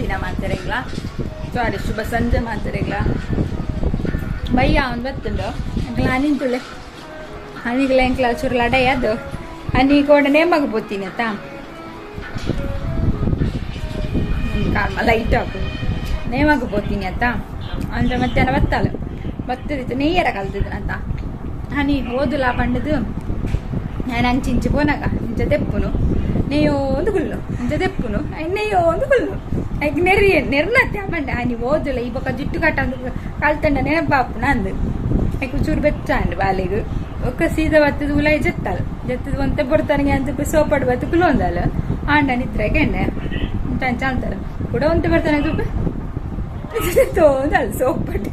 ದಿನ ಮಾತಾಡಿಲ್ಲ, ಸಾರಿ ಶುಭ ಸಂಜೆ ಮಾತಾಡಿಲ್ಲ. ಬಯ್ಯ ಅವ್ನು ಬತ್ತುಂಡು ಅಂಕಲ್ ಹನಿಂತುಳೆ ಹನಿಗಳ ಎಂಕ್ಲ ಚೂರು ಲಡೈ ಅದು ಹನಿ ಕೂಡ ನೇಮಾಗ ಬೋತೀನಿ ಆತ ಕಾಲ್ಮ ಲೈಟ್ ಹಾಕು ನೇಮಾಗ ಬೋತೀನಿ ಆತ ಅಂದ್ರೆ ಮಧ್ಯಾಹ್ನ ಬತ್ತಾಳು ಬತ್ತದಿತ್ತು ನೆಯ್ಯರ ಕಲ್ತಿದ್ರಂತ ಹನಿ ಓದುಲ ಪಂಡದು ನಾನು ಅಂಚಿಂಚು ಪೋನಾಗ ಇಂಚ ತೆಪ್ಪುನು ನೆಯ್ಯೋ ಒಂದು ಗುಳ್ಳು ಇಂಚ ತೆಪ್ಪುನು ನೆಯ್ಯೋ ಒಂದು ಗುಳ್ಳು ಐಕ್ ನೆರ್ನತ್ತೆ ಅಮ್ಮಂಡೆ ಹನಿ ಓದುಲ ಈ ಬೊಕ್ಕ ಜುಟ್ಟು ಕಟ್ಟಂದು ಕಲ್ತಂಡ ನೆನಪಾಪುನ ಅಂದು ಐಕ್ ಚೂರು ಬೆಚ್ಚಂಡು ಬಾಲೆಗು ಒಕ್ಕ ಸೀದ ಬತ್ತದು ಉಲಾಯಿ ಜತ್ತಲು ಜತ್ತದು ಒಂತೆ ಬರ್ತಾನೆ ಅಂತ ಸೋಪಾಡು ಬತ್ತು ಕುಲೊಂದಲ್ಲ ಆಂಡ ನಿದ್ರೆ ಕೆಂಡೆ ಅಂಚ ಅಂತಾರೆ ಕೂಡ ಒಂತೆ ಬರ್ತಾನೆ ತುಪ್ಪ ತೋಂದಲ್ಲ ಸೋಪಾಡು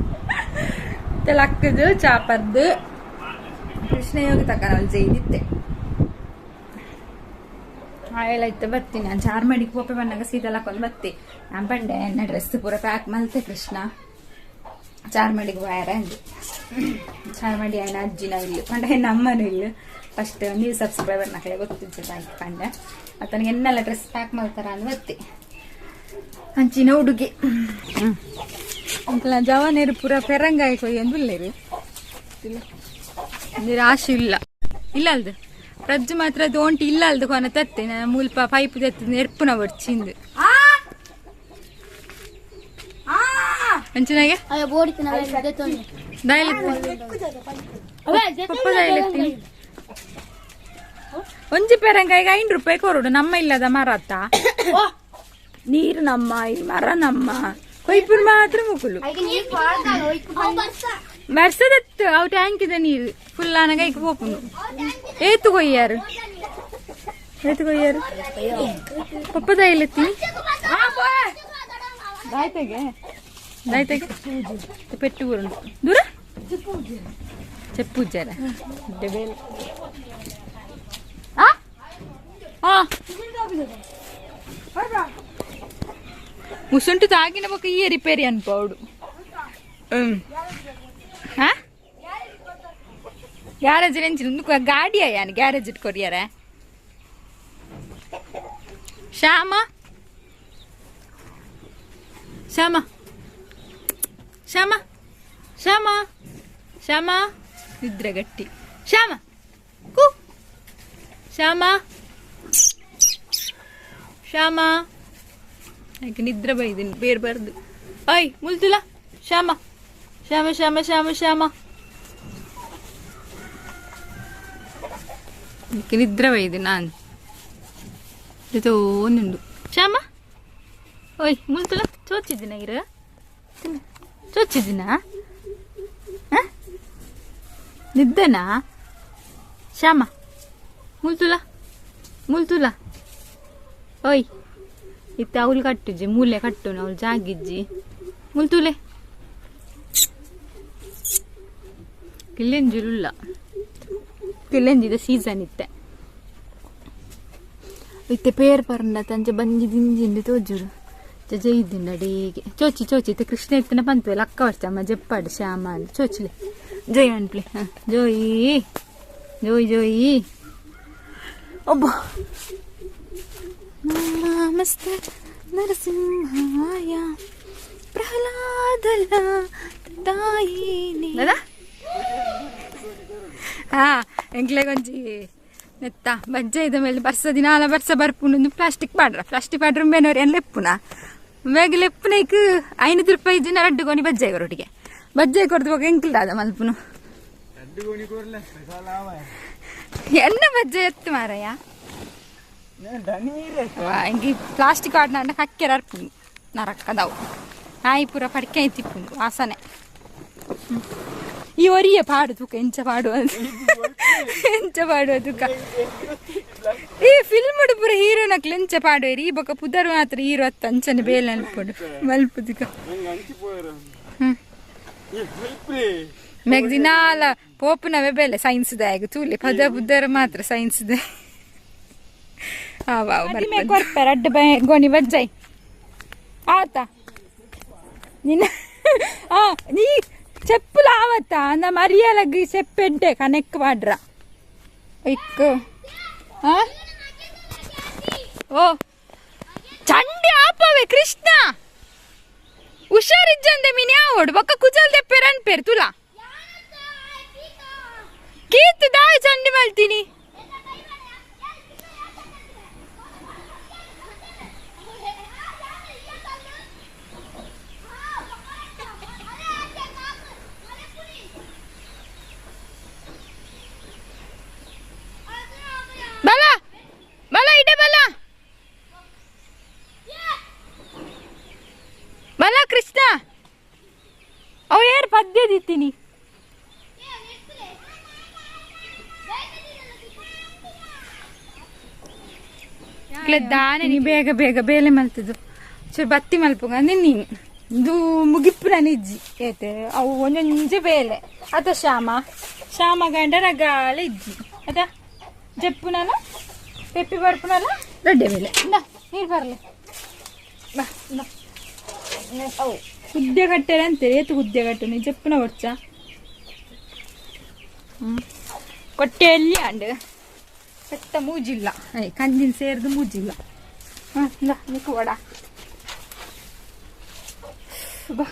ಲಕ್ಕದು ಚಾಪರ್ದು ಕೃಷ್ಣಯೋಗ ತಕ್ಕ ಜೈದಿತ್ತೆ ಆಯ್ತು ಬರ್ತೀನಿ ನಾನು ಚಾರ್ಮಡಿಗೆ ಪೋಪೆ ಬಂದಾಗ ಸೀದಾ ಹಾಕೊಂಡು ಬರ್ತಿ ನಾನು ಬಂಡೆ ಎಣ್ಣೆ ಡ್ರೆಸ್ ಪೂರ ಪ್ಯಾಕ್ ಮಲ್ತೆ ಕೃಷ್ಣ ಚಾರ್ಮಡಿಗೆ ಬಾಯಾರ ಅಂದು ಚಾರ್ಮಡಿ ಆಯ್ನ ಅಜ್ಜಿನ ಇಲ್ಲಿ ಪಂಡ ನಮ್ಮನು ಇಲ್ಲಿ ಫಸ್ಟ್ ನೀವು ಸಬ್ಸ್ಕ್ರೈಬರ್ ನಾ ಕಡೆ ಗೊತ್ತಿದ್ದ ಆಯ್ತು ಪಂಡ ಆತನಿಗೆ ಎನ್ನೆಲ್ಲ ಡ್ರೆಸ್ ಪ್ಯಾಕ್ ಮಾಡ್ತಾರ ಅಂದು ಬರ್ತಿ ಅಂಚಿನ ಹುಡುಗಿ ಅಂಕಲ ಜವಾನೇರು ಪೂರ ಪೆರಂಗಾಯಿ ಕೊಯ್ಯ ಅಂದುಲ್ಲೇರು ರಾಶಿ ಇಲ್ಲ ಇಲ್ಲ ಅಲ್ದು ಪ್ರಜ್ಜು ಮಾತ್ರ ಅದು ಒಂಟಿ ಇಲ್ಲ ಅಲ್ದು ಕೊನ ತತ್ತೆ ನಾನು ಮುಲ್ಪ ಪೈಪ್ ತೆತ್ತ ನೆರ್ಪುನ ಬರ್ಚಿಂದು ಅಂಚನಾಗೆ ಒಂಜಿ ಪೆರಂಗಾಯಿಗೆ 5 ರೂಪಾಯಿ ಕೊರೋಡು ನಮ್ಮ ಇಲ್ಲದ ಮರತ್ತ ನೀರು ನಮ್ಮ ಈ ಮರ ನಮ್ಮ ಕೊಯ್ಪುರ್ ಮಾತ್ರ ಮುಗುಲು ವರ್ಷದತ್ತು ಅವು ಟ್ಯಾಂಕ್ ಇದೆ ನೀರು ಫುಲ್ ಆನಾಗ ಈಗ ಹೋಪುನು ಏತು ಕೊಯ್ಯಾರು ಪಪ್ಪದ ಇಲ್ಲತ್ತೀನಿ ದಾಯ್ತೆಗೆ ಪೆಟ್ಟು ಊರುಂಡು ದೂರ ಚೆಪ್ಪುಜ್ಜಾರ ಮುಸುಂಟು ತಾಗಿನ ಬೊಕ್ಕ ಈ ರಿಪೇರಿ ಅನ್ಪೌಡು ಗ್ಯಾರೇಜ್ ಎಂಚಿನ ಗಾಡಿ ಅಯ್ಯಾನ ಗ್ಯಾರೇಜ್ ಇಟ್ಟು ಕೊರಿಯಾರ ಶ್ಯಾಮ ಶ್ಯಾಮ ಶ್ಯಾಮ ಶ್ಯಾಮ ಶ್ಯಾಮ ನಿದ್ರೆ ಗಟ್ಟಿ ಶ್ಯಾಮ ಕು ಶ್ಯಾಮ ಶ್ಯಾಮ ಯಾಕೆ ನಿದ್ರೆ ಬೈದಿನಿ ಬೇರ್ಬಾರ್ದು ಓಯ್ ಮುಲ್ತುಲ ಶ್ಯಾಮ ಶ್ಯಾಮ ಶ್ಯಾಮ ಶ್ಯಾಮ ಶ್ಯಾಮ ನಿದ್ರೆ ಬೈದಿ ನಾನು ಜೊತೆ ಒಂದುಂಡು ಶ್ಯಾಮ ಓಯ್ ಮುಲ್ತುಲ ಚೋಚಿದ್ದೀನ ಇರ ಚೋಚಿದ್ದೀನ ನಿದ್ದನಾ ಶ್ಯಾಮ ಮುಲ್ತುಲ ಓಯ್ ಇತ್ತ ಅವಳು ಕಟ್ಟುಜಿ ಮೂಲೆ ಕಟ್ಟು ಅವಳು ಜಾಗಿಜ್ಜಿ ಮುಲ್ತುಲೆ ಕಿಲ್ಲೆಂಜುಲ್ಲ ಕಿಲ್ಲೆಂಜಿದ ಸೀಸನ್ ಇತ್ತೆ ಇತ್ತೆ ಪೇರ್ ಪರ್ನ ತಂಜೆ ಬಂಜಿ ದಿಂಜಿಂದು ತೋಜುರು ಜೈದಿನ ಡೇಗೆ ಚೋಚಿ ಇತ್ತೆ ಕೃಷ್ಣ ಇತ್ತನ ಬಂತು ಅಕ್ಕ ವರ್ಷಮ್ಮ ಜಪ್ಪಾಡು ಶ್ಯಾಮ ಅಂತ ಚೋಚಿಲೆ ಜೋಯ್ ಅನ್ಪ್ಲಿ ಜೋಯಿ ಜೋಯಿ ಒಬ್ಬ ನಮಸ್ತೆ ನರಸಿಂಹಾಯ ಪ್ರಹ್ಲಾದಲ ತಾಯಿನಿ ಎಂಕ್ಲೆಗೊಂಜಿ ನೆತ್ತ ಬಜ್ಜೆ ಇದ ಮೇಲೆ ಬರ್ಸ ದಿನಾಲ ಬರ್ಸ ಬರ್ಪುಂಡು ಪ್ಲಾಸ್ಟಿಕ್ ಪಾಡ್ರ ಮೇನವ್ರು ಏನು ಲೆಪ್ಪುನ ಬೇಗ ಲೆಪ್ಪುನೈಕ್ 500 ರೂಪಾಯಿ ದಿನ ರಡ್ಡುಗೋನಿ ಬಜ್ಜೆ ಕೊರೊಟ್ಟಿಗೆ ಬಜ್ಜೆ ಕೊಡ್ದು ಹೋಗಿ ಎಂಕ್ಲಾದ ಮಲ್ಪುನು ಎನ್ನ ಬಜ್ಜೆ ಎತ್ತು ಮಾರಯ್ಯ ಹಿಂಗೆ ಪ್ಲಾಸ್ಟಿಕ್ ಆಡ್ನ ಕಕ್ಕೆರ ಅರ್ಪುಂಡು ನರಕ್ಕದಾವು ನಾಯಿ ಪೂರ ಪಡ್ಕೆ ತಿಪ್ಪುಂಡು ವಾಸನೆ ಈ ಒರಿಯ ಪಾಡು ತೂಕ ಎಂಚ ಪಾಡು ತೂಕ ಈ ಫಿಲ್ಮ್ ಪೂರ ಹೀರೋನಕ್ಲು ಎಂಚ ಪಾಡುವೇರಿ ಈ ಬೊಕ್ಕ ಪುದರ್ ಮಾತ್ರ ಹೀರೋ ಅತ್ತ ಅಂಚನೆ ಬೇಲೆ ಅನ್ಪಡು ಮಲ್ಪುದಿಕ ಮೆಗ್ ದಿನಾಲ ಪೋಪುನವೇ ಬೇಲೆ ಸೈನ್ಸ್ ದಾಗ ತೂಲೆ ಪದ ಬುದ್ಧರ ಮಾತ್ರ ಸೈನ್ಸ್ ದ ಕೊರ್ಪೆ ರಡ್ಡು ಗೋಣಿ ಬಜ್ಜಾಯ್ ಆತ ನಿನ್ನ ನೀ చెప్పులు ఆవత్తా అంద మరియాలకి చెప్పంటే కనెక్ట్ వాడ్రా ఎక్కు ఓ చండి ఆపవే కృష్ణ इज्जंदे मिनी आवड बक्का कुचल दे पेरन पेर तुला कित दाय चंडी मलतीनी बला बला इडे बला बला कृष्ण अव यार पद्य दित्ತೀನಿ ದಾನೆ ನೀ ಬೇಗ ಬೇಗ ಬೇಲೆ ಮಲ್ತದು ಚೂರು ಬತ್ತಿ ಮಲ್ಪುಗ ನೀನು ಇದು ಮುಗಿಪ್ಪು ನಿಜ್ಜಿ ಏತೆ ಅವು ಒಂದೊಂಜೆ ಬೇಲೆ ಅದ ಶ್ಯಾಮ ಗಂಡ ರಗಾಲ ಇಜ್ಜಿ ಅದ ಜಪ್ಪುನಲ್ಲ ಪೆಪ್ಪಿ ಬರ್ಪುನಲ್ಲ ದೊಡ್ಡ ಬೇಲೆ ನೀರು ಬರಲಿ ಬಾ ಅವು ಹುದ್ದೆ ಕಟ್ಟೆಲ್ಲ ಅಂತಾರೆ ಏತು ಹುದ್ದೆ ಕಟ್ಟು ನೀ ಜಪ್ಪುನ ಬರ್ಚ ಕೊಟ್ಟೆಯಲ್ಲಿ ಅಂಡು ಪೆತ್ತ ಮೂಜಿಲ್ಲ ಕಂದಿನ ಸೇರಿದು ಮೂಜಿಲ್ಲ ನಿಕ್ಕು ವಡ ಬಾ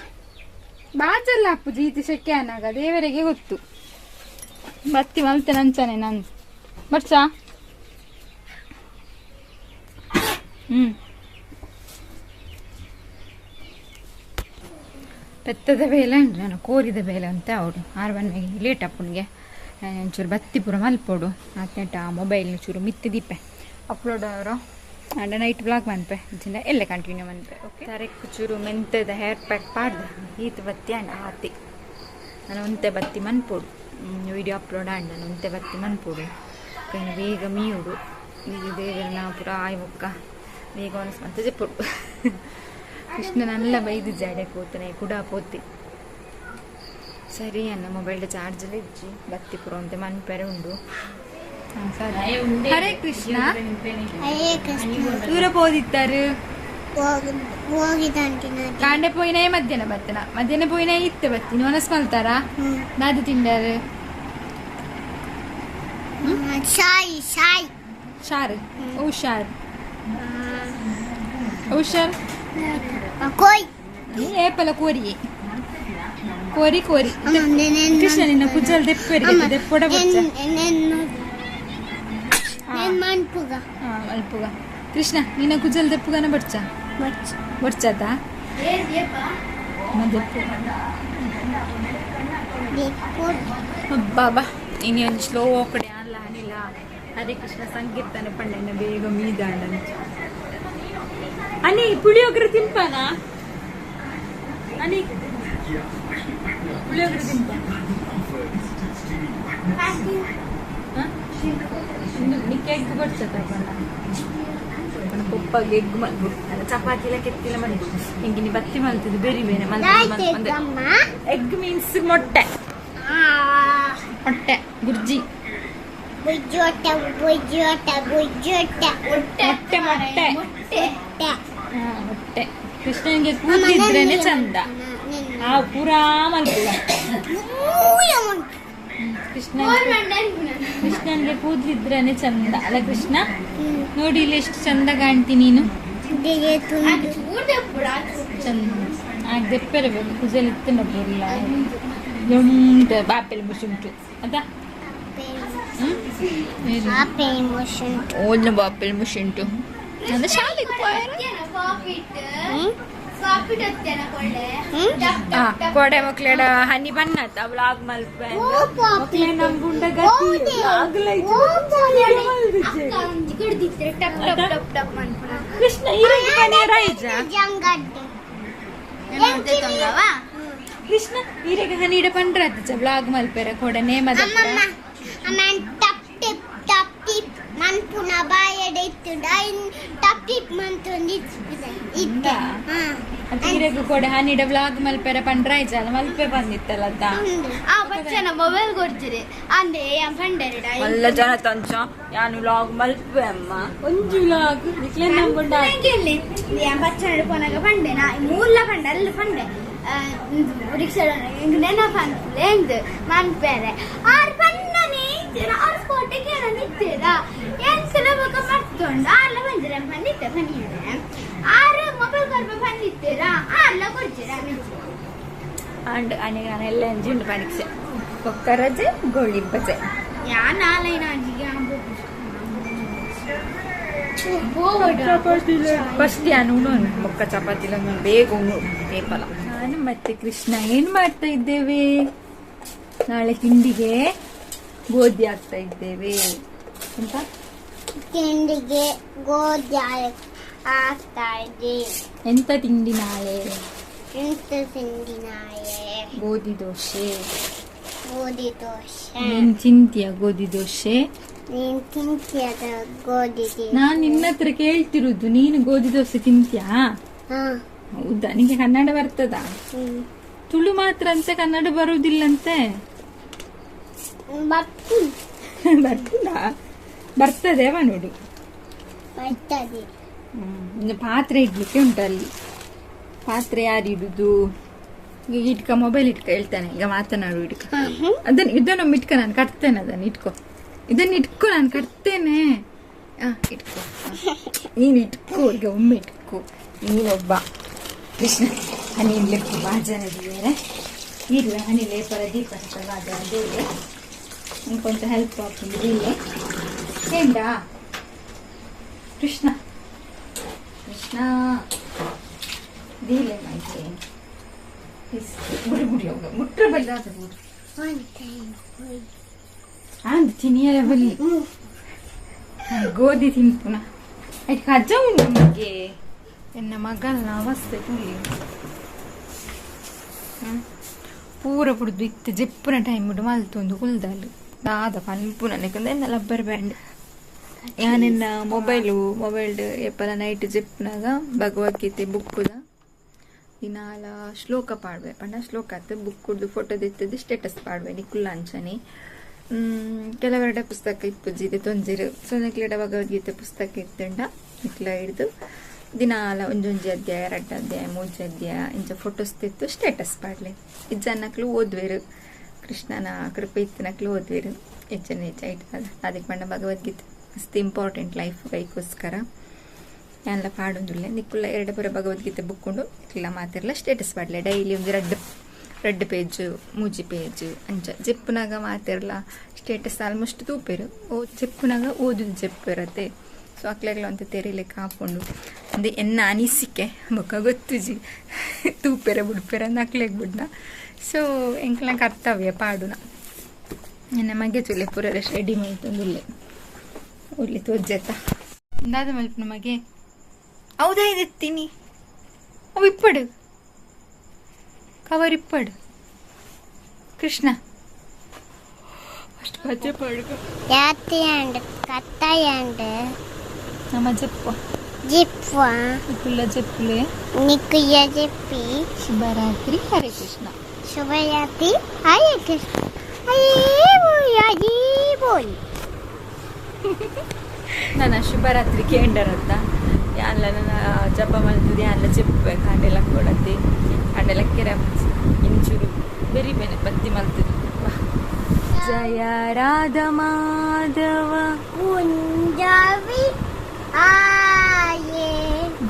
ಬಾಜಲ್ಲ ಅಪ್ಪುಜಿ ಇದು ಶೆಕೆ ಅನ್ನಾಗ ದೇವರಿಗೆ ಗೊತ್ತು ಬತ್ತಿ ಮಲ್ತೇನೆ ಅಂಚಾನೆ ನಾನು ಬರ್ಸ ಪೆತ್ತದ ಬೇಲೆ ಉಂಟು ನಾನು ಕೋರಿದ ಬೇಲೆ ಅಂತ ಅವಡು 6 ಗಂಟೆಗೆ ಲೇಟ್ ಅಪ್ಪನಿಗೆ ಒಂಚೂರು ಬತ್ತಿ ಪೂರ ಮಲ್ಪೋಡು ಆತ್ನೆಟ ಮೊಬೈಲ್ ಚೂರು ಮಿತ್ತಿ ದೀಪೆ ಅಪ್ಲೋಡ್ ಅವರು ಅಂಡ ನೈಟ್ ಬ್ಲಾಗ್ ಮನ್ಪೆ ಇದ್ದಿಂದ ಎಲ್ಲ ಕಂಟಿನ್ಯೂ ಮನ್ಪೆ ಓಕೆ ತರಕ್ಕೆ ಚೂರು ಮೆಂತೆದ ಹೇರ್ ಪ್ಯಾಕ್ ಪಾಡ್ದೆ ಈತ ಬತ್ತಿ ಅಂಡ ಆತಿ ನಾನು ಒಂತೆ ಬತ್ತಿ ಮನ್ಪೋಡು ವಿಡಿಯೋ ಅಪ್ಲೋಡ್ ಅಂಡ ನಾನು ಒಂತೆ ಬತ್ತಿ ಮನ್ಪೋಡು ಕೈನ ಬೇಗ ಮೀಯುಡು ಈಗ ದೇವರನ್ನ ಪೂರ ಆಯ್ ಮುಕ್ಕ ಬೇಗ ಅನಿಸ್ಮಂತ ಜಪ್ಪುಡು ಕೃಷ್ಣ ನಲ್ಲ ಬೈದು ಜಾಡೆ ಪೋತನೆ ಕೂಡ ಪೋತಿ ಸರಿ ಅನ್ನ ಮೊಬೈಲ್ ಚಾರ್ಜ್ ಇಜ್ಜಿ ಬತ್ತಿ ಪುರ ಅಂತ ಮನ್ಪೆರೆ ಉಂಡು ಹರೇ ಕೃಷ್ಣ ದೂರ ಪೋದಿತ್ತಾರೆ ಕಾಂಡೆ ಪೋಯಿನ ಮಧ್ಯಾಹ್ನ ಬತ್ತನ ಮಧ್ಯಾಹ್ನ ಪೋಯಿನ ಇತ್ತೆ ಬತ್ತೀನಿ ಒನಸ್ ಮಲ್ತಾರ ನಾದು ತಿಂಡಾರು ಶಾರ್ ಹುಷಾರ್ ಹುಷಾರ್ ಏಪಲ ಕೋರಿ ಕೋರಿ ಕೋರಿ ಕೃಷ್ಣ ನಿನ್ನ ಕುಜಲ್ ದೆಪ್ಪೊಡ ಮಲ್ಪುಗ ಕೃಷ್ಣ ನಿನ್ನ ಕುಜಲ್ ದೆಪ್ಪುಗನ ಬಡ್ಚ ಬಡ್ಚದ ಬಾಬಾ ಇನಿ ಒಂದು ಸ್ಲೋ ಕಡೆ ಅಲ್ಲ ಅನಿಲ್ಲ ಹರೇ ಕೃಷ್ಣ ಸಂಕೀರ್ತನೆ ಪಂಡನ ಬೇಗ ಮೀದಾಂಡನ ಅನಿ ಪುಳಿಯೋಗರೆ ತಿನ್ಪಾನ ಅನಿ ಪುಳಿಯೋಗರೆ ತಿನ್ಪ ನಿಕ್ಕೆ ಎಗ್ ಬಡ್ಸತ್ತ ಪಪ್ಪಗೆ ಎಗ್ ಮಲ್ಬಿಡು ಚಪಾತಿ ಎಲ್ಲ ಕೆತ್ತಿಲ್ಲ ಮಲ್ಬಿಡು ಹಿಂಗೆ ನೀ ಬತ್ತಿ ಮಲ್ತಿದ್ದು ಬೇರೆ ಬೇರೆ ಮಲ್ತ ಎಗ್ ಮೀನ್ಸ್ ಮೊಟ್ಟೆ ಮೊಟ್ಟೆ ಗುರ್ಜಿ ಮೊಟ್ಟೆ ಮೊಟ್ಟೆ ಮೊಟ್ಟೆ ಕೃಷ್ಣನಿಗೆ ಕೂದಲಿದ್ರೇನೆ ಚಂದ ಆ ಪೂರಾ ಮಲ್ಪುಗ ಕೃಷ್ಣನ್ಗೆ ಕೂದಲಿದ್ರೇನೆ ಚಂದ ಅಲ್ಲ ಕೃಷ್ಣ ನೋಡಿ ಇಲ್ಲಿ ಎಷ್ಟು ಚಂದ ಕಾಣ್ತಿ ನೀನು ಚಂದ ಆಗ ದೆಪ್ಪೆರಬೇಕು ಕೂದಲು ಇತ್ತಿನ ಬರಲ್ಲ ಉಂಟು ಬಾಪೆಲ್ ಮುಸುಂಟು ಅದ ಓದ್ನ ಬಾಪೆಲ್ ಮುಸುಂಟು ನನ್ನ ಶಾಲೆಗೆ ಕೊಡೆ ಮಕ್ಳೆಡ ಹನಿ ಬನ್ನತ್ತ ಬ್ಲಾಗ್ ಮಲ್ಪೆ ಮಕ್ಳೆ ನಂಬುಂಡ ಕೃಷ್ಣ ಕೃಷ್ಣ ಈರೆಗೆ ಹನಿಡ ಪಂಡ್ರತ್ತ ಬ್ಲಾಗ್ ಮಲ್ಪೆರ ಕೊಡೆ ನೇಮದ ಮನ್ಪುನ ಬಾಯಡೆ ಟಪ್ ಮಂತು ಕೊಡೆ ಹನಿಡ ಬ್ಲಾಗ್ ಮಲ್ಪೆರ ಪಂಡ್ರಾಯ್ಜಲ್ಲ ಮಲ್ಪೆ ಬಂದಿತ್ತಲ್ಲ ಮೊಬೈಲ್ ಕೊಡ್ತೀರಿ ಅಂದೆ ಎಲ್ಲ ಜನ ತಂಚ ಯಾನು ವ್ಲಾಗ್ ಮಲ್ಪೆ ಅಮ್ಮ ಒಂಜು ವ್ಲಾಗ್ ಬಚ್ಚನ ಕೊನಾಗ ಪಂಡೆ ನಾ ಮೂಲ ಪಂಡೆ ಅಲ್ಲಿ ಪಂಡೆ ರಿಕ್ಷಾ ನೆನಪಂದು ಮನ್ಪೆರೆ ಆರು ಪಣ್ಣನೆ ಆರು ಕೋಟೆಗೆ ನಿಂತೀರಾ ಏನ್ ಸುಲಭಕ್ಕೆ ಮತ್ತೊಂಡು ಆರ್ಲ ಬಂದಿರ ಬಂದಿತ್ತೆ ಬನ್ನಿದ್ರೆ ಆರು ಮೊಬೈಲ್ ಕೊಡ್ಬೇಕು ಬಂದಿತ್ತೀರಾ ಆರ್ಲ ಕೊಡ್ತೀರಾ ಅಂಡ್ ಅನಿಗೆ ನಾನು ಎಲ್ಲ ಎಂಜಿನ್ ಪರೀಕ್ಷೆ ಒಕ್ಕ ರಜೆ ಗೋಳಿ ಬಜೆ ಫಸ್ಟ್ ನಾನು ಉಣ್ಣು ಒಕ್ಕ ಚಪಾತಿಲ ಬೇಗ ಉಣ್ಣು ಏಪಲ. ನಾನು ಮತ್ತೆ ಕೃಷ್ಣ ಏನ್ ಮಾಡ್ತಾ ಇದ್ದೇವೆ, ನಾಳೆ ತಿಂಡಿಗೆ ಗೋಧಿ ಹಾಕ್ತಾ ಇದ್ದೇವೆ. ಎಂತ ತಿಂಡಿಗೆ ಗೋಧಿ ಹಾಕ್ತಾ ಇದ್ದೇವೆ. ಎಂತ ತಿಂಡಿ ನಾಳೆ? ಎಂತ ತಿಂಡಿ ನಾಳೆ? ಗೋಧಿ ದೋಸೆ. ಗೋಧಿ ದೋಸೆ. ನೀನ್ ತಿಂತೀಯ ಗೋಧಿ ದೋಸೆ? ನೀನ್ ತಿಂತೀಯದ ಗೋಧಿ ದೋಸೆ? ನಾನ್ ನಿನ್ನ ಹತ್ರ ಕೇಳ್ತಿರುದು, ನೀನು ಗೋಧಿ ದೋಸೆ ತಿಂತೀಯಾ? ಹೌದಾ, ನಿಂಗೆ ಕನ್ನಡ ಬರ್ತದಾ? ತುಳು ಮಾತ್ರ ಅಂತೆ, ಕನ್ನಡ ಬರುವುದಿಲ್ಲಂತೆ. ಬರ್ತಿಲ್ಲ, ಬರ್ತದೆ ನೋಡು. ಬರ್ತದೆ. ಪಾತ್ರೆ ಇಡ್ಲಿಕ್ಕೆ ಉಂಟಲ್ಲಿ. ಪಾತ್ರೆ ಯಾರು ಇಡುದು? ಈಗ ಇಟ್ಕ, ಮೊಬೈಲ್ ಇಟ್ಕ, ಹೇಳ್ತಾನೆ ಈಗ ಮಾತನಾಡು. ಇಟ್ಕ ಅದನ್ನ, ಇದನ್ನೊಮ್ಮೆ ಇಟ್ಕ, ನಾನು ಕಟ್ತೇನೆ. ಅದನ್ನ ಇಟ್ಕೊ, ಇದನ್ನ ಇಟ್ಕೊ, ನಾನು ಕಟ್ತೇನೆ. ಇಟ್ಕೊ, ನೀನು ಇಟ್ಕೊ, ಈಗ ಒಮ್ಮೆ ಇಟ್ಕೊ. ನೀನೊಬ್ಬ ಕೃಷ್ಣ ಹನಿ ಲೆಪ್ಪು ಬಾಜನ ಬೇರೆ ಇಲ್ಲ, ಹನಿ ಲೇಪರ ದೀಪ ಬಾಜನ ಬೇರೆ ಕೊಂಚ ಹೆಲ್ಪ್ ಆಗ್ತದೆ ಇಲ್ಲೇ ಏಂಡ ಕೃಷ್ಣ ಕೃಷ್ಣ ದೀಲೆ ಮಾಹಿತಿ ಬುಡಿ ಬುಡಿ ಹೋಗ ಮುಟ್ರ ಬಲ್ಲಾದ ಬುಡಿ ಅಂದ್ ತಿನಿಯರ ಬಲ್ಲಿ ಗೋಧಿ ತಿಂಪುನ ಆಯ್ತು ಕಜ್ಜ ಉಂಟು ನಮಗೆ ಎನ್ನ ಮಗನ ಅವಸ್ಥೆ ತುಳಿ ಪೂರ ಪುಡ್ದು ಇತ್ತು ಜೆಪ್ಪುನ ಟೈಮ್ ಬಿಡು ಮಲ್ತೊಂದು ಕುಲ್ದಲ್ಲು ದಾದ ಪನ್ಪುನ ನೆಕ್ಕಂದ ಎನ್ನ ಲಬ್ಬರ್ ಬ್ಯಾಂಡ್ ಯಾನೆನ್ನ ಮೊಬೈಲ್ ಎಪ್ಪಲ ನೈಟ್ ಜೆಪ್ಪನಾಗ ಭಗವದ್ಗೀತೆ ಬುಕ್ಕುದ ದಿನಾಲ ಶ್ಲೋಕ ಪಾಡ್ವೆ ಪಂಡ ಶ್ಲೋಕ ಆತ ಬುಕ್ಕುಡ್ದು ಫೋಟೋದ ಇತ್ತದ್ದು ಸ್ಟೇಟಸ್ ಪಾಡ್ವೆ ನಿಕ್ಕುಲ್ಲ ಅಂಚನೆ ಕೆಲವರಡ ಪುಸ್ತಕ ಇಪ್ಪುಜಿದೆ ತೊಂಜಿರು ಸೊನ್ನೆಕ್ಲೆಡ ಭಗವದ್ಗೀತೆ ಪುಸ್ತಕ ಇತ್ತಂಡ ಇಟ್ಲ ಹಿಡ್ದು ದಿನಾಲ ಒಂಜೊಂಜಿ ಅಧ್ಯಾಯ 2 ಅಧ್ಯಾಯ 3 ಅಧ್ಯಾಯ ಇಂಚ ಫೋಟೋಸ್ ತೆತ್ತು ಸ್ಟೇಟಸ್ ಪಾಡ್ಲೆ ಇಜ್ಜನ್ನಕ್ಲು ಓದ್ವೇರು ಕೃಷ್ಣನ ಕೃಪೆ ಇತ್ತಿನಕ್ಲು ಓದ್ವೇರು ಹೆಚ್ಚನ ಹೆಚ್ಚಾಯ್ತು ಅದಕ್ಕೆ ಪಂಡ ಭಗವದ್ಗೀತೆ ಮಸ್ತ್ ಇಂಪಾರ್ಟೆಂಟ್ ಲೈಫ್ ಕೈಗೋಸ್ಕರ ಎಲ್ಲ ಪಾಡೊಂದುಲ್ಲೆ ನಿಕ್ಕುಲ್ಲ 2 ಪುರ ಭಗವದ್ಗೀತೆ ಬುಕ್ಕೊಂಡು ಇಲ್ಲ ಮಾತಿರಲ್ಲ ಸ್ಟೇಟಸ್ ಪಾಡ್ಲೆ ಡೈಲಿ ಒಂದು ರೆಡ್ ಪೇಜ್ 3 ಪೇಜ್ ಅಂಚ ಜೆಪ್ಪುನಾಗ ಮಾತಿರಲ್ಲ ಸ್ಟೇಟಸ್ ಆಲ್ಮೋಸ್ಟ್ ತೂಪೇರು ಜೆಪ್ಪುನಾಗ ಓದುದು ಜೆಪ್ಪು ಇರತ್ತೆ ಸೊ ಅಕ್ಲೆಗ್ಲ ಅಂತ ತೆರಿಲಿಕ್ಕೆ ಹಾಕೊಂಡು ಅಂದೆ ಎನ್ನ ಅನಿಸಿಕೆ ಬೊಕ್ಕ ಗೊತ್ತುಜಿ ತೂಪೆರ ಬುಡ್ಪೆರ ನಕ್ಲೆಗ್ ಬಿಡ್ನ ಸೊ ಎಂಕ್ಲ ಕರ್ತವ್ಯ ಪಾಡುನ ಎನ್ನ ಮಗೆ ಚುಲ್ಲೆ ಪೂರ ರೆಡಿ ಮಾಡ್ತೊಂದುಲ್ಲೆ ಉರ್ಲಿ ತೋಜ್ಜತ್ತ ಇಂದಾದ ಮಲ್ಪ ನಮಗೆ ಹೌದಾ ಇದೆತ್ತೀನಿ ಅವು ಇಪ್ಪಡು ಕವರ್ ಇಪ್ಪಡು ಕೃಷ್ಣ ಅಷ್ಟು ಬಜ್ಜೆ ಪಡ್ಕ ಯಾತಿಯಂಡ್ ಕತ್ತಾಯಂಡ್ ನಮ್ಮ ಜಪ್ಪ ಜಿಪ್ವ ನಿಕ್ಕುಲ್ಲ ಜಪ್ಪುಲೆ ನಿಕ್ಕುಯ್ಯ ಜಿಪ್ಪಿ ಶುಭರಾತ್ರಿ ಹರೇ ಕೃಷ್ಣ ಶುಭರಾತ್ರಿ ಹರೇ ಕೃಷ್ಣ ಹರೇ ಬೋಲ್ ನನ್ನ ಶುಭರಾತ್ರಿ ಕೇಂಡರತ್ತ ಯಾನ್ಲ ನನ್ನ ಜಪ ಮಾಡ್ತಿದ್ದೆ ಯಾನ್ಲ ಜಪ್ಪೆ ಕಾಂಡೆಲ್ಲ ಕೊಡತ್ತೆ ಕಾಂಡೆಲ್ಲ ಕೆರೆ ಇಂಚೂರು ಬೆರಿ ಬೇನೆ ಪತ್ತಿ ಮಾಡ್ತಿದ್ದೆ ಜಯ ರಾಧ ಮಾಧವ ಕುಂಜವಿ ಆಯೇ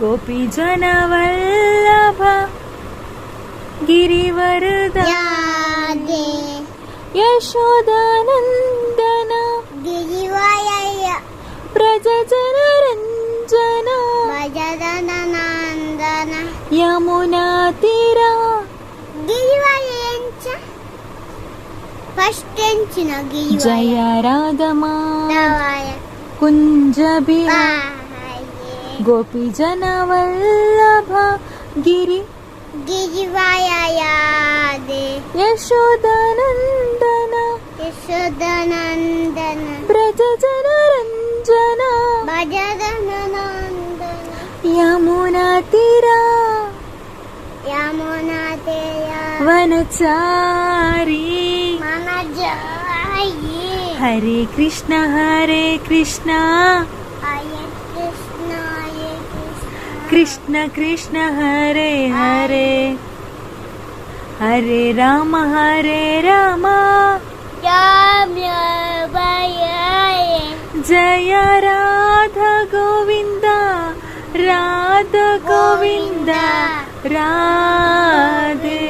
ಗೋಪಿ ಜನ ವಲ್ಲಭ ಗಿರಿವರದ ಯಾದೆ ಯಶೋದಾನಂದನ ಗಿರಿವಯ ಪ್ರಜ ಜನ ರಂಜನ ಭಜದನಂದನ ಯಮುನಾ ತೀರ ಗಿರಿವಯ ಎಂಚ ಫಸ್ಟ್ ಎಂಚಿನ ಗಿರಿವಯ ಜಯ ರಾಧ ಮಾಧವ ದವಯ ಕುಂಜ ಬಿಹಾರ ಬಾಯೇ ಗೋಪಿ ಜನ ವಲ್ಲಭ ಗಿರಿ ಗಿರಿವಯ ಯಾದೆ ಯಶೋದಾನಂದನ ಯಶೋದನಂದನ ಬ್ರಜ ಜನ ರಂಜನ ಭಜದನಂದನ ಯಮುನಾ ತೀರ ಯಮುನಾ ತೀರ ವನಚಾರಿ ಮನಜಾಯಿ ಹರೇ ಕೃಷ್ಣ ಹರೇ ಕೃಷ್ಣ ಕೃಷ್ಣ ಹರೇ ಹರೇ ಹರೇ ರಾಮ ಜಯ ರಾಧಾ ಗೋವಿಂದ ರಾಧಾ ಗೋವಿಂದ ರಾಧೆ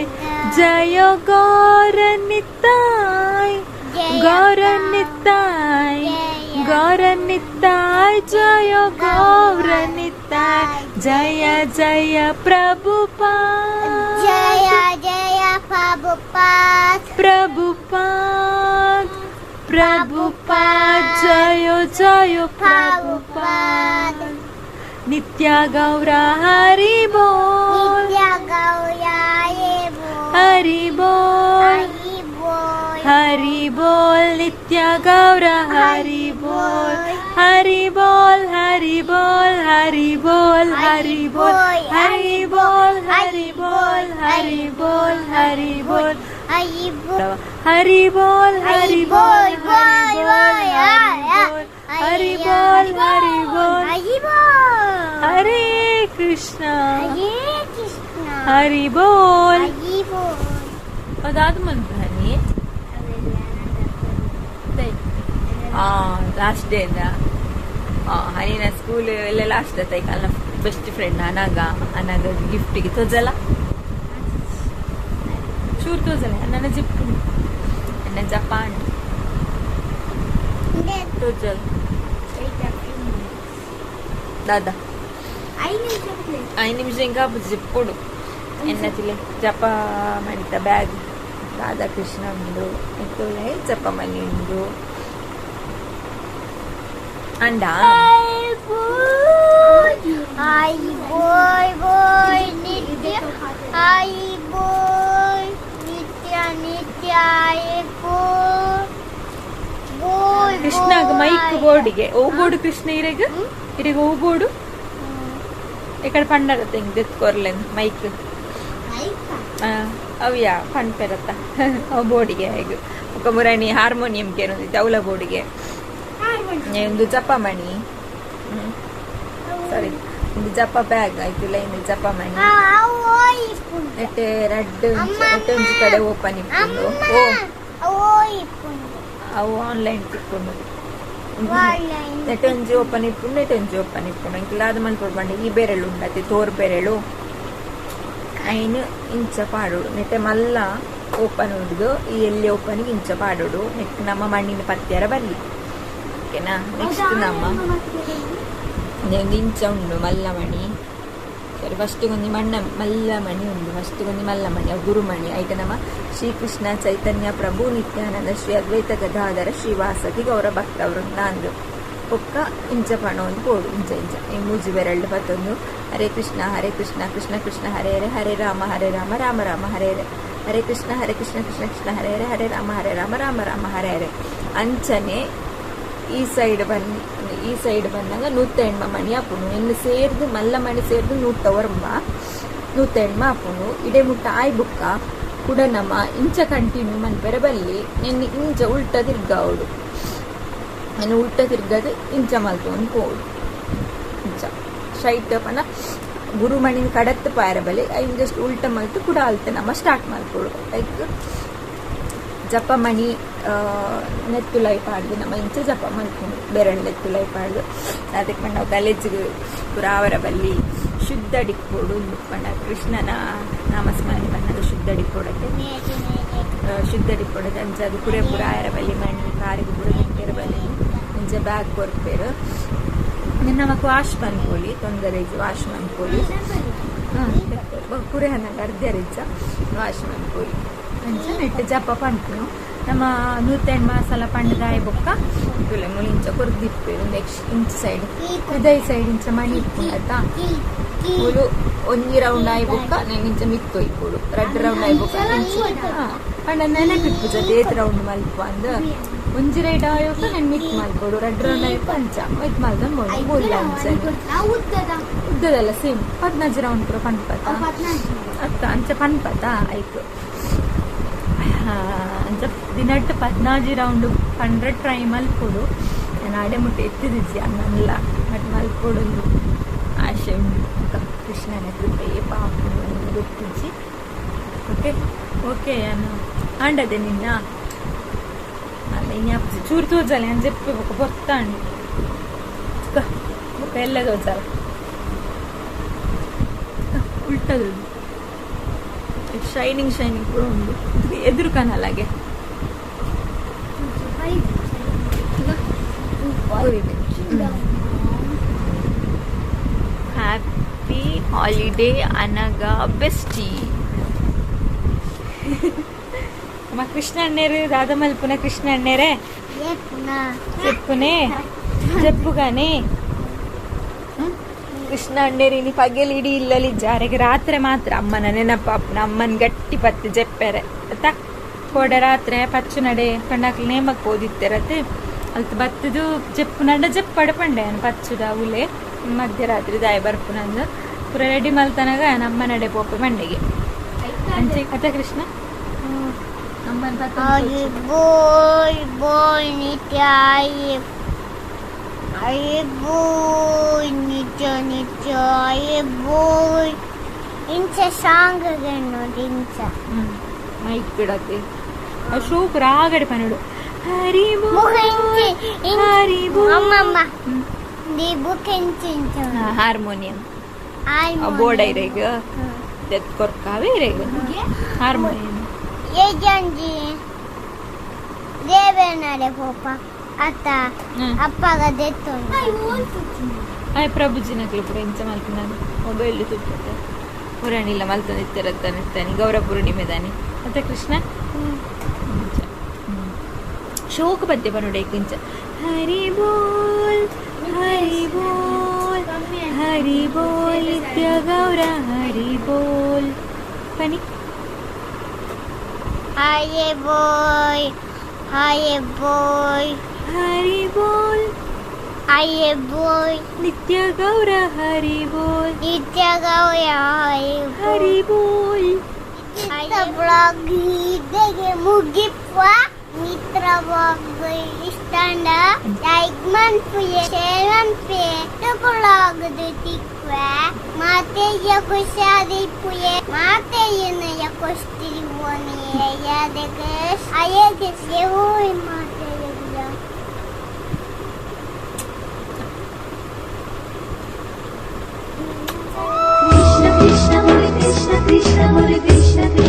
జయ గౌరనితాయ్ గౌరనితాయ్ గౌరనితాయ్ జయ గౌరనితాయ్ జయ జయ ప్రభుపాద్ జయ జయ ప్రభుపాద్ ప్రభుపాద్ ప్రభుపాద్ జయ జయ ప్రభుపాద్ నిత్య గౌర హరి బోల్ నిత్య గౌరాయే హరి బోల్ హరి బోల్ నిత్య గౌర హరి బోల్ హరి బోల్ హరి బోల్ హరి బోల్ హరి బోల్ హరి బోల్ హరి బోల్ హరి బోల్ హరి బోల్ హరి బోల్ హరి బోల్ హరి బోల్ హరి బోల్ హరే ಕೃಷ್ಣ ಹರಿ ಬೋಲ್ ಅದಾದ ಮಂತ್ರ ಹನಿ ಲಾಸ್ಟ್ ಡೇ ಇಂದ ಹನಿನ ಸ್ಕೂಲ್ ಎಲ್ಲ ಲಾಸ್ಟ್ ಡೇ ನನ್ನ ಬೆಸ್ಟ್ ಫ್ರೆಂಡ್ ಅನಾಗ ಗಿಫ್ಟಿಗೆ ತೋಜಲ್ಲ ಚೂರು ತೋಜಲ್ಲ ನನ್ನ ಜಿಪ್ಪು ನನ್ನ ಜಪಾನ್ ತೋಜಲ್ ದಾದಾ 5 ನಿಮಿಷ ఇంకా జిప్పుడు ఎన్నతిలే జప మంట బ్యాగ్ రాధాకృష్ణ ఉండు ఎత్తులే జపమని ఉండు అండా ಕೃಷ್ಣಾಗ ಮೈಕ್ ಬೋರ್ಡಿಗೆ ಓ ಬೋರ್ಡು ಕೃಷ್ಣ ಇರೆಗ ಓ ಬೋರ್ಡು ఇక్కడ పండగ తెచ్చుకోరలేదు మైక్ ಅವು ಯಾ ಫಂಡ್ ಪೆರತ್ತ ಅವು ಬೋರ್ಡಿಗೆ ಹೇಗೆ ఒక ಮುರಾಣಿ ಹಾರ್ಮೋನಿಯಂಗೆ ಏನೊಂದಿತ್ತು ಅವಳ ಬೋರ್ಡಿಗೆ ಒಂದು ಜಪ ಮಣಿ ಸಾರಿ ಒಂದು ಜಪ ಬ್ಯಾಗ್ ಆಯ್ತಲ್ಲ ಇನ್ನು ಜಪ ಮಣಿ ಎಟ್ಟೆ ರೆಡ್ ಒಂದು ಕಡೆ ಓಪನ್ ಇಟ್ಕೊಂಡು ಅವು ಆನ್ಲೈನ್ ತಿಕ್ಕೊಂಡು ನೆಟೊಂಜಿ ಓಪನ್ ಇಟ್ಕೊಂಡು ಇಂಕಿಲ್ಲ ಅದು ಮನ್ಕೊಡ್ಬಂಡು ಈ ಬೆರಳು ಉಂಡತಿ ತೋರ್ ಬೆರಳು ಐನು ಇಂಚ ಪಾಡೋಡು ನೆಟ್ಟೆ ಮಲ್ಲ ಓಪನ್ ಉಂಡು ಈ ಎಲ್ಲಿ ಓಪನ್ಗೆ ಇಂಚ ಪಾಡೋಡು ನೆಟ್ ನಮ್ಮ ಮಣ್ಣಿನ ಪತ್ಯಾರ ಬರ್ಲಿ ಓಕೆನಾ ನೆಕ್ಸ್ಟ್ ನಮ್ಮ ಇಂಚ ಉಂಡು ಮಲ್ಲ ಮಣಿ ಸರಿ ಫಸ್ಟಿಗೊಂದು ಮಲ್ಲ ಮಣಿ ಉಂಡು ಫಸ್ಟಿಗೊಂದು ಮಲ್ಲ ಮಣಿ ಗುರುಮಣಿ ಐಟ ನಮ್ಮ ಶ್ರೀಕೃಷ್ಣ ಚೈತನ್ಯ ಪ್ರಭು ನಿತ್ಯಾನಂದ ಶ್ರೀ ಅದ್ವೈತ ಗದಾಧರ ಶ್ರೀವಾಸತಿ ಗೌರ ಭಕ್ತ ವೃಂದ ಅಂದ್ರು ಒಕ್ಕ ಇಂಚ ಪಣ ಒಂದು ಕೋಡು ಇಂಚ ಈ ಮೂಜಿ ಬೆರಳು ಪತ್ತೊಂದು ಹರೇ ಕೃಷ್ಣ ಕೃಷ್ಣ ಕೃಷ್ಣ ಹರೇ ಹರೇ ಹರೇ ರಾಮ ರಾಮ ರಾಮ ಹರೇ ಹರೇ ಹರೇ ಕೃಷ್ಣ ಕೃಷ್ಣ ಕೃಷ್ಣ ಹರೇ ಹರೇ ಹರೇ ರಾಮ ರಾಮ ರಾಮ ಹರೇ ಹರೇ ಅಂಚನೆ ಈ ಸೈಡ್ ಬಂದಾಗ 108 ಮಣಿ ಹಾಪುನು ಇನ್ನು ಸೇರ್ದು ಮಲ್ಲ ಮಣಿ ಸೇರ್ದು 109 ಹಾಪುನು ಇಡೆ ಮುಟ್ಟ ಆಯ್ ಬುಕ್ಕ ಕೂಡ ನಮ್ಮ ಇಂಚ ಕಂಟಿನ್ಯೂ ಮನ್ಪೆರ ಬಲ್ಲಿ ನಿನ್ನ ಇಂಚ ಉಲ್ಟ ತಿರ್ಗಾವಡು ನಾನು ಉಲ್ಟ ತಿರ್ಗದು ಇಂಚ ಮಲ್ತೊಂದು ಕೋಡು ಇಂಚ ಸ್ಟ್ರೈಟ್ ಪನ ಗುರುಮಣಿನ ಕಡತ್ತು ಪಾಯರ ಬಲ್ಲಿ ಐದು ಜಸ್ಟ್ ಉಲ್ಟ ಮಲ್ತು ಕೂಡ ಅಲ್ತೆ ನಮ್ಮ ಸ್ಟಾರ್ಟ್ ಮಾಡ್ಕೊಡು ಲೈಕ್ ಜಪ ಮಣಿ ನೆತ್ತುಲೈ ಪಾಡ್ದು ನಮ್ಮ ಇಂಚ ಜಪ ಮಲ್ಕೊಂಡು ಬೆರಳು ನೆತ್ತುಲೈ ಪಾಡ್ದು ಅದಕ್ಕೆ ಪಂಡ ನಾವು ಗಲೇಜಿಗೆ ಪುರಾವರ ಬಲ್ಲಿ ಶುದ್ಧ ಡಿಕ್ಕೋಡು ಪಂಡ ಕೃಷ್ಣನ ನಾಮಸ್ಮರಣೆ ಬಣ್ಣದ ಶುದ್ಧ ಡಿಕ್ಕೋಡಕ್ಕೆ ಅಂಚ ಅದು ಪುರೇ ಪುರಾಯರ ಬಲ್ಲಿ ಮಣ್ಣಿ ಕಾರಿಗೆ ಪುರ ನೆಟ್ಟೆರ ಬಲ್ಲಿ ಇಂಚ ಬ್ಯಾಗ್ ಕೊರ್ಪೇರು ನಮಕ್ ವಾಶ್ ಮನ್ಕೋಲಿ ತೊಂದರೆ ವಾಶ್ ಮನ್ಕೋಲಿ ಪುರೇ ಹನ್ನಂಗೆ ಅರ್ಧ ರಿಜ್ಜ ವಾಶ್ ಮನ್ಕೋಲಿ ಅಂಚ ನೆಟ್ಟು ಜಪ ಪಂಪನು ನಮ್ಮ 108 ಮಸಾಲ ಪಂಡದಾಯ ಬೊಕ್ಕ ತುಲೆ ಮುಳಿ ಇಂಚ ಕೊರ್ದಿಪ್ಪೇರು ನೆಕ್ಸ್ಟ್ ಇಂಚ ಸೈಡ್ ಇದೈ ಸೈಡ್ ಇಂಚ ಮಣಿ ಇಟ್ಕೊಂಡತ್ತ ಮುಳು ಒಂಜಿ ರೌಂಡ್ ಆಯ್ ಬೊಕ್ಕ ನಾನು ಇಂಚ ಮಿತ್ತು ಇಪ್ಪುಡು 2 ರೌಂಡ್ ಆಯ್ ಬೊಕ್ಕ ಪಂಡ ನೆನಪಿಪ್ಪು ಜೊತೆ 8 ರೌಂಡ್ ಮಲ್ಪ ಅಂದ ಒಂಜಿ ರೈಟ್ ಆಯೋಕ ನಾನು ಮಿತ್ ಮಲ್ಕೊಡು 2 ರೌಂಡ್ ಆಯ್ ಪಂಚ ಮಿತ್ ಮಲ್ದ ಮೂಲ ಅಂಚ ಉದ್ದದಲ್ಲ ಸೇಮ್ 15 ರೌಂಡ್ ಪುರ ಪಂಪತ ಅತ್ತ ಅಂಚ ಪಂಪತ ಆಯ್ತು ಅಂಚ ದಿನಟ್ಟು 14 ರೌಂಡ್ 100 ಟ್ರೈ ಮಲ್ಪೊಡು ನಾನು ಆಡೆ ಮುಟ್ಟ ಎತ್ತಿದಿಜ್ಜಿ ಅನ್ನಲ್ಲ ಬಟ್ ಮಲ್ಪೊಡೊಂದು ಆಶೆ ಉಂಟು ಕೃಷ್ಣನ ಕೃಪೆಯೇ ಪಾಪು ಗೊತ್ತಿಜ್ಜಿ ಓಕೆ ನಾನು ಆಂಡದೆ ನಿನ್ನ ಅಲ್ಲ ಇನ್ಯಾಪ್ಸಿ ಚೂರು ತೋಜಲ್ಲ ನಾನು ಜೆಪ್ಪೆ ಬೊತ್ತಾಂಡು ಎಲ್ಲ ತೋಜಲ್ಲ ಉಲ್ಟದು ಶೈನಿಂಗ್ ಕೂಡ ಉಂಟು ಎದುರು ಕಾಣಲ್ಲಾಗೆ ಹ್ಯಾಪಿ ಹಾಲಿಡೇ ಅನಗ ಬೆಸ್ಟಿ ಅಮ್ಮ ಕೃಷ್ಣ ಅಣ್ಣೇರು ರಾಧ ಮಲ್ಪುನ ಕೃಷ್ಣ ಅಣ್ಣೇರೆ చెప్పునే చెప్పుగానే ಕೃಷ್ಣ ಅಣ್ಣೇರಿನಿ ಪಗೆಲ್ ಇಡೀ ಇಲ್ಲಲ್ಲಿ ಜಾರಿಗೆ ರಾತ್ರಿ ಮಾತ್ರ ಅಮ್ಮನ ನೆನಪ ಅಮ್ಮನ ಗಟ್ಟಿ ಪತ್ತು ಜೆಪ್ಪೆರೆ ಆಯ್ತಾ ಕೋಡ ರಾತ್ರಿ ಪಚ್ಚು ನಡೆ ಕಂಡಾಕ್ಲಿ ನೇಮಕ್ಕೆ ಓದಿತ್ತರತ್ತೆ ಅಲ್ತ ಬತ್ತದು ಜೆಪ್ಪು ನಡ ಜೆಪ್ಪಡ ಪಂಡೆ ಪಚ್ಚುದ ಉಲೆ ಮಧ್ಯರಾತ್ರಿ ದಾಯ ಬರ್ಪುನಂದು ಪೂರ ರೆಡಿ ಮಲ್ತನಾಗ ನಮ್ಮ ನಡೆ ಪೋಪೆ ಮಂಡೆಗೆ ಅಂಚೆ ಕಥೆ ಕೃಷ್ಣ ಅಮ್ಮನ boy boy nityai boy nitya boy incha song agano dincha mic ಬಿಡತ್ತೆ ಅಶೋಕ್ ರಾಗಡೆ ಪನ್ನಡು ಹರಿ ಬೋಲ್ ಹರಿ ಬೋಲ್ ಅಮ್ಮಮ್ಮ ದಿ ಬುಕ್ ಎಂಚಿಂಚ ಹಾರ್ಮೋನಿಯಂ ಬೋರ್ಡ್ ಐರೆಗ ದೆತ್ ಕೊರ್ಕಾವೆ ಇರೆಗ ಹಾರ್ಮೋನಿಯಂ ये janji ದೇವೇನಡೆ ಪೋಪ ಅತ್ತ ಅಪ್ಪಗ ದೆತ್ತು ಆಯ್ ಪ್ರಭುಜಿನಕ್ಲು ಪುರ ಇಂಚ ಮಲ್ಪುನಾಗ ಮೊಬೈಲ್ ತುಪ್ಪತ್ತೆ ಪುರಾಣಿಲ್ಲ ಮಲ್ತನಿತ್ತಿರತ್ತಾನೆ ಗೌರ ಪೂರ್ಣಿಮೆದಾನೆ ಮತ್ತೆ ಕೃಷ್ಣ ಶೋಕ ಪದ್ಯ ಪನ್ನೋಡೆ ಕಿಂಚ ಹರಿ ಬೋಲ್ ಹರಿ ಬೋಲ್ ಹರಿ ಬೋಲ್ ನಿತ್ಯ ಗೌರ ಹರಿ ಬೋಲ್ ಪನಿ Haye boy ಹರಿ ಬೋಲ್ ನಿತ್ಯ ಗೌರ ಹರಿ ಬೋಲ್ nitya gauya ಹರಿ ಬೋಲ್ ಬ್ಲಾಗ್ ಹೀಗೆ ಮುಗಿಪ್ಪ ಮಿತ್ರ ಬ್ಲಾಗ್ ಇಷ್ಟಂಡ ಲೈಕ್ ಮನ್ಪುಯೆ ಶೇರ್ ಮನ್ಪೆ ಬ್ಲಾಗ್ ತಿಕ್ವೆ ಮಾತೆ ಯಕುಶಾದಿ ಪುಯೆ ಮಾತೆ ಯನ ಯಕುಷ್ಟಿರಿ ವನಿ ಯಾದಗೆ ಅಯಗೆ ಸೇವೋಯ್ ಮಾತೆ ಯಗ್ಯ Krishna Krishna Hare Krishna Krishna Hare Krishna Krishna